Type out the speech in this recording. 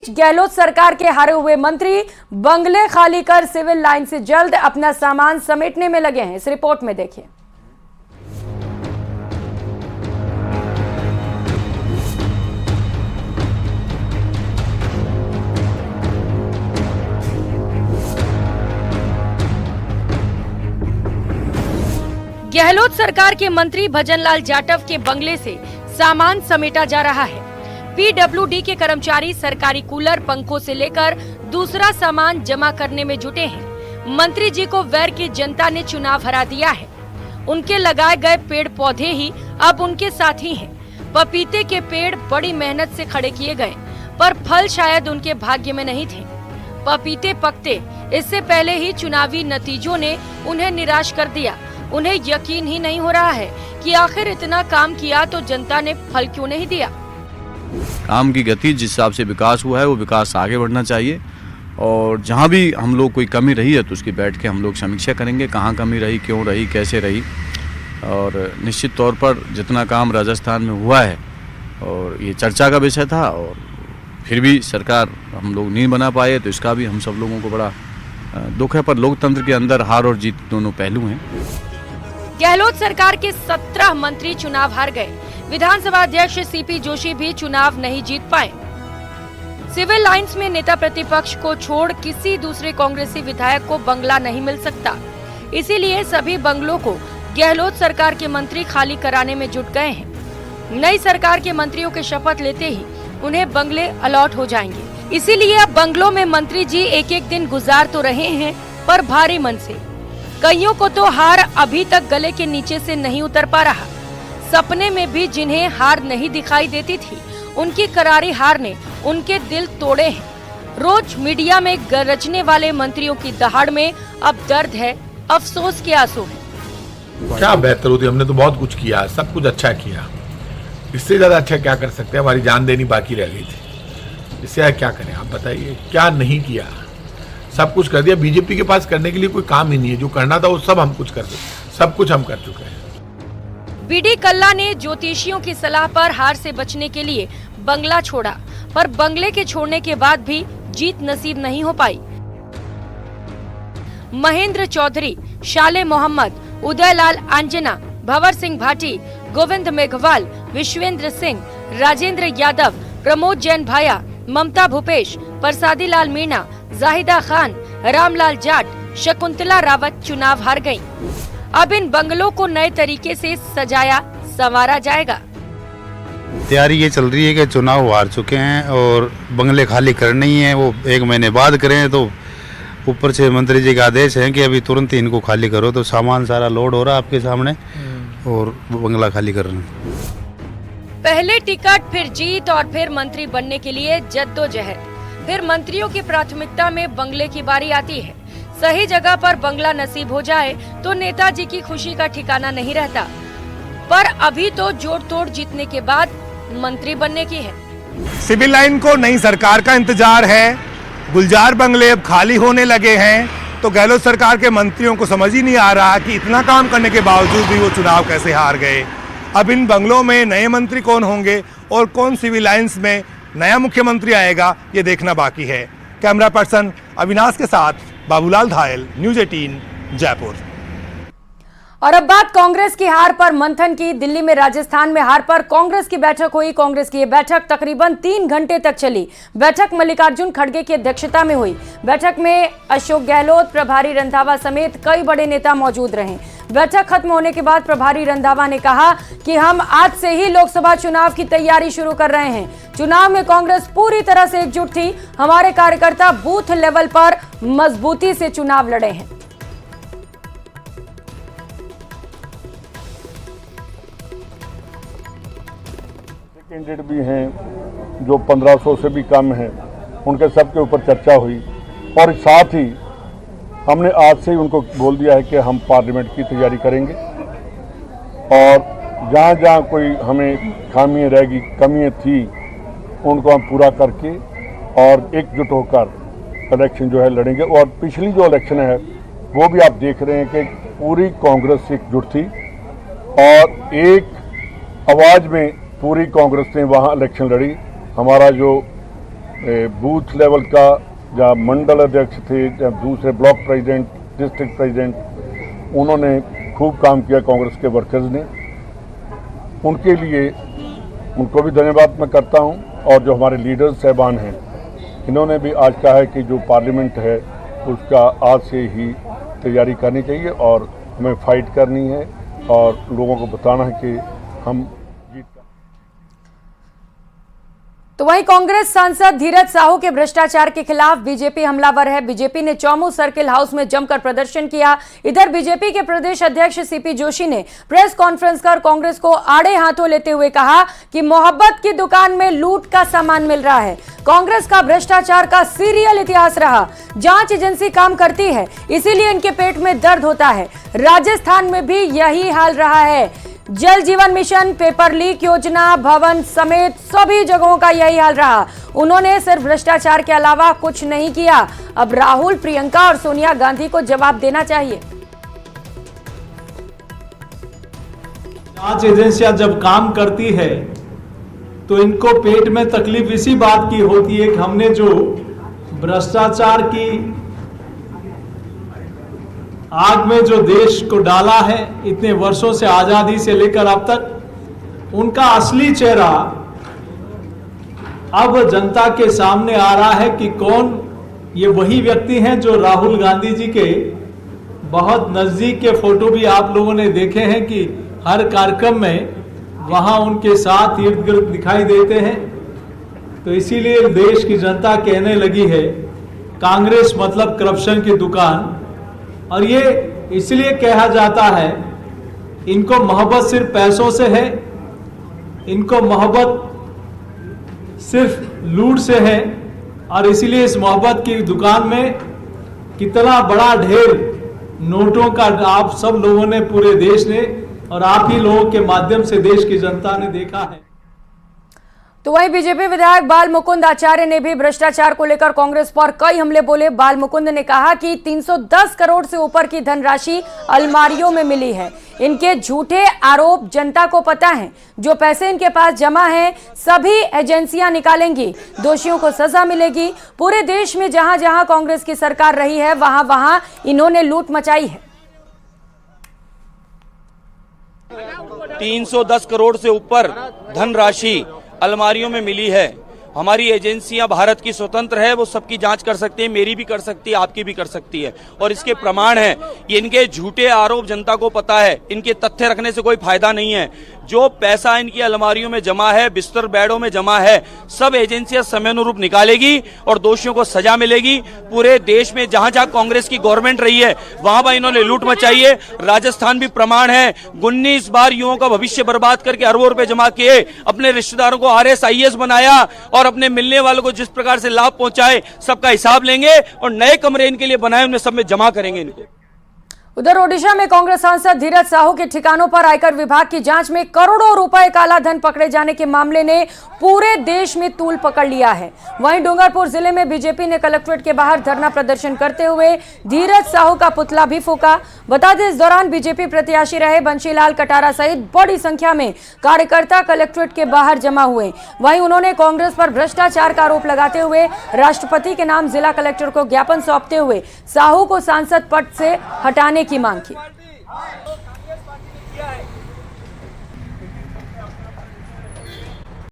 गहलोत सरकार के हारे हुए मंत्री बंगले खाली कर सिविल लाइन से जल्द अपना सामान समेटने में लगे हैं। इस रिपोर्ट में देखिए। गहलोत सरकार के मंत्री भजनलाल जाटव के बंगले से सामान समेटा जा रहा है। पीडब्ल्यूडी के कर्मचारी सरकारी कूलर, पंखों से लेकर दूसरा सामान जमा करने में जुटे हैं। मंत्री जी को वैर की जनता ने चुनाव हरा दिया है। उनके लगाए गए पेड़ पौधे ही अब उनके साथी हैं। पपीते के पेड़ बड़ी मेहनत से खड़े किए गए, पर फल शायद उनके भाग्य में नहीं थे। पपीते पकते इससे पहले ही चुनावी नतीजों ने उन्हें निराश कर दिया। उन्हें यकीन ही नहीं हो रहा है कि आखिर इतना काम किया तो जनता ने फल क्यों नहीं दिया। काम की गति जिस हिसाब से विकास हुआ है वो विकास आगे बढ़ना चाहिए, और जहाँ भी हम लोग कोई कमी रही है तो उसकी बैठ के हम लोग समीक्षा करेंगे, कहाँ कमी रही, क्यों रही, कैसे रही। और निश्चित तौर पर जितना काम राजस्थान में हुआ है और ये चर्चा का विषय था, और फिर भी सरकार हम लोग नहीं बना पाए, तो इसका भी हम सब लोगों को बड़ा दुख है। पर लोकतंत्र के अंदर हार और जीत दोनों पहलू हैं। गहलोत सरकार के 17 मंत्री चुनाव हार गए। विधानसभा अध्यक्ष सीपी जोशी भी चुनाव नहीं जीत पाए। सिविल लाइंस में नेता प्रतिपक्ष को छोड़ किसी दूसरे कांग्रेसी विधायक को बंगला नहीं मिल सकता। इसीलिए सभी बंगलों को गहलोत सरकार के मंत्री खाली कराने में जुट गए हैं। नई सरकार के मंत्रियों के शपथ लेते ही उन्हें बंगले अलॉट हो जाएंगे। इसीलिए अब बंगलों में मंत्री जी एक एक दिन गुजार तो रहे हैं, पर भारी मन से। कईयों को तो हार अभी तक गले के नीचे से नहीं उतर पा रहा। सपने में भी जिन्हें हार नहीं दिखाई देती थी, उनकी करारी हार ने उनके दिल तोड़े हैं। रोज मीडिया में गरजने वाले मंत्रियों की दहाड़ में अब दर्द है, अफसोस के आंसू है। क्या बेहतर होती, हमने तो बहुत कुछ किया, सब कुछ अच्छा किया। इससे ज्यादा अच्छा क्या कर सकते हैं? हमारी जान देनी बाकी रह गई थी। इससे क्या करें आप बताइए? क्या नहीं किया? सब कुछ कर दिया। बीजेपी के पास करने के लिए कोई काम ही नहीं है। जो करना था वो सब हम कुछ कर सकते, सब कुछ हम कर चुके हैं। बीडी कल्ला ने ज्योतिषियों की सलाह पर हार से बचने के लिए बंगला छोड़ा, पर बंगले के छोड़ने के बाद भी जीत नसीब नहीं हो पाई। महेंद्र चौधरी, शाले मोहम्मद, उदयलाल अंजना, भंवर सिंह भाटी, गोविंद मेघवाल, विश्वेंद्र सिंह, राजेंद्र यादव, प्रमोद जैन भाया, ममता भूपेश, प्रसादी लाल मीणा, जाहिदा खान, रामलाल जाट, शकुंतला रावत चुनाव हार गयी। अब इन बंगलों को नए तरीके से सजाया संवारा जाएगा। तैयारी ये चल रही है कि चुनाव हार चुके हैं और बंगले खाली करने ही है, वो 1 महीने बाद करें। तो ऊपर से मंत्री जी का आदेश है कि अभी तुरंत ही इनको खाली करो। तो सामान सारा लोड हो रहा है आपके सामने और बंगला खाली कर रहे हैं। पहले टिकट, फिर जीत और फिर मंत्री बनने के लिए जद्दोजहद। फिर मंत्रियों की प्राथमिकता में बंगले की बारी आती है। सही जगह पर बंगला नसीब हो जाए तो नेताजी की खुशी का ठिकाना नहीं रहता। पर अभी तो जोड़ तोड़ जीतने के बाद मंत्री बनने की है। सिविल लाइन को नई सरकार का इंतजार है। गुलजार बंगले अब खाली होने लगे हैं, तो गहलोत सरकार के मंत्रियों को समझ ही नहीं आ रहा कि इतना काम करने के बावजूद भी वो चुनाव कैसे हार गए। अब इन बंगलों में नए मंत्री कौन होंगे और कौन सिविल लाइंस में नया मुख्यमंत्री आएगा, ये देखना बाकी है। कैमरा पर्सन अविनाश के साथ बाबूलाल धायल, न्यूज़ 18 जयपुर। और अब बात कांग्रेस की हार पर मंथन की। दिल्ली में राजस्थान में हार पर कांग्रेस की बैठक हुई। कांग्रेस की ये बैठक तकरीबन 3 घंटे तक चली। बैठक मल्लिकार्जुन खड़गे की अध्यक्षता में हुई। बैठक में अशोक गहलोत, प्रभारी रंधावा समेत कई बड़े नेता मौजूद रहे। बैठक खत्म होने के बाद प्रभारी रंधावा ने कहा कि हम आज से ही लोकसभा चुनाव की तैयारी शुरू कर रहे हैं। चुनाव में कांग्रेस पूरी तरह से एकजुट थी। हमारे कार्यकर्ता बूथ लेवल पर मजबूती से चुनाव लड़े हैं। कैंडिडेट भी हैं जो 1500 से भी कम हैं, उनके सब के ऊपर चर्चा हुई। और साथ ही हमने आज से ही उनको बोल दिया है कि हम पार्लियामेंट की तैयारी करेंगे, और जहाँ जहाँ कोई हमें खामियाँ रहेगी, कमियाँ थी, उनको हम पूरा करके और एकजुट होकर इलेक्शन जो है लड़ेंगे। और पिछली जो इलेक्शन है वो भी आप देख रहे हैं कि पूरी कांग्रेस एकजुट थी और एक आवाज़ में पूरी कांग्रेस ने वहाँ इलेक्शन लड़ी। हमारा जो बूथ लेवल का या मंडल अध्यक्ष थे या दूसरे ब्लॉक प्रेसिडेंट, डिस्ट्रिक्ट प्रेसिडेंट, उन्होंने खूब काम किया कांग्रेस के वर्कर्स ने। उनके लिए उनको भी धन्यवाद मैं करता हूं। और जो हमारे लीडर्स साहबान हैं, इन्होंने भी आज कहा है कि जो पार्लियामेंट है उसका आज से ही तैयारी करनी चाहिए और हमें फाइट करनी है और लोगों को बताना है कि हम जीत। तो वहीं कांग्रेस सांसद धीरज साहू के भ्रष्टाचार के खिलाफ बीजेपी हमलावर है। बीजेपी ने चौमू सर्किल हाउस में जमकर प्रदर्शन किया। इधर बीजेपी के प्रदेश अध्यक्ष सीपी जोशी ने प्रेस कॉन्फ्रेंस कर कांग्रेस को आड़े हाथों लेते हुए कहा कि मोहब्बत की दुकान में लूट का सामान मिल रहा है। कांग्रेस का भ्रष्टाचार का सीरियल इतिहास रहा। जांच एजेंसी काम करती है, इसीलिए इनके पेट में दर्द होता है। राजस्थान में भी यही हाल रहा है। जल जीवन मिशन, पेपर लीक योजना, भवन समेत सभी जगहों का यही हाल रहा। उन्होंने सिर्फ भ्रष्टाचार के अलावा कुछ नहीं किया। अब राहुल, प्रियंका और सोनिया गांधी को जवाब देना चाहिए। जांच एजेंसियां जब काम करती है तो इनको पेट में तकलीफ इसी बात की होती है कि हमने जो भ्रष्टाचार की आग में जो देश को डाला है इतने वर्षों से, आजादी से लेकर अब तक, उनका असली चेहरा अब जनता के सामने आ रहा है कि कौन ये वही व्यक्ति हैं जो राहुल गांधी जी के बहुत नजदीक के फोटो भी आप लोगों ने देखे हैं कि हर कार्यक्रम में वहां उनके साथ इर्द गिर्द दिखाई देते हैं। तो इसीलिए देश की जनता कहने लगी है कांग्रेस मतलब करप्शन की दुकान। और ये इसलिए कहा जाता है, इनको मोहब्बत सिर्फ पैसों से है, इनको मोहब्बत सिर्फ लूट से है। और इसीलिए इस मोहब्बत की दुकान में कितना बड़ा ढेर नोटों का आप सब लोगों ने, पूरे देश ने और आप ही लोगों के माध्यम से देश की जनता ने देखा है। तो वहीं बीजेपी विधायक बाल मुकुंद आचार्य ने भी भ्रष्टाचार को लेकर कांग्रेस पर कई हमले बोले। बाल मुकुंद ने कहा कि 310 करोड़ से ऊपर की धनराशि अलमारियों में मिली है। इनके झूठे आरोप जनता को पता है। जो पैसे इनके पास जमा है सभी एजेंसियां निकालेंगी, दोषियों को सजा मिलेगी। पूरे देश में जहां जहां कांग्रेस की सरकार रही है वहां वहां इन्होंने लूट मचाई है। 310 करोड़ से ऊपर धनराशि अलमारियों में मिली है। हमारी एजेंसियां भारत की स्वतंत्र है, वो सबकी जांच कर सकती है, मेरी भी कर सकती है, आपकी भी कर सकती है। और इसके प्रमाण है, ये इनके झूठे आरोप जनता को पता है, इनके तथ्य रखने से कोई फायदा नहीं है। जो पैसा इनकी अलमारियों में जमा है, बिस्तर बेडों में जमा है, सब एजेंसियां समयानुरूप निकालेगी और दोषियों को सजा मिलेगी। पूरे देश में जहां जहां कांग्रेस की गवर्नमेंट रही है वहां वहां इन्होंने लूट मचाई है। राजस्थान भी प्रमाण है। 19 बार युवाओं का भविष्य बर्बाद करके अरबों रुपए जमा किए, अपने रिश्तेदारों को RS IAS बनाया और अपने मिलने वालों को जिस प्रकार से लाभ पहुंचाए सबका हिसाब लेंगे और नए कमरे इनके लिए बनाए उनमें सब में जमा करेंगे इनको। उधर ओडिशा में कांग्रेस सांसद धीरज साहू के ठिकानों पर आयकर विभाग की जांच में करोड़ों रुपए काला धन पकड़े जाने के मामले ने पूरे देश में तूल पकड़ लिया है। वहीं डूंगरपुर जिले में बीजेपी ने कलेक्ट्रेट के बाहर धरना प्रदर्शन करते हुए धीरज साहू का पुतला भी फूंका। बता दें, इस दौरान बीजेपी प्रत्याशी रहे बंशीलाल कटारा सहित बड़ी संख्या में कार्यकर्ता कलेक्ट्रेट के बाहर जमा हुए। वहीं उन्होंने कांग्रेस पर भ्रष्टाचार का आरोप लगाते हुए राष्ट्रपति के नाम जिला कलेक्टर को ज्ञापन सौंपते हुए साहू को सांसद पद से हटाने की मांग की।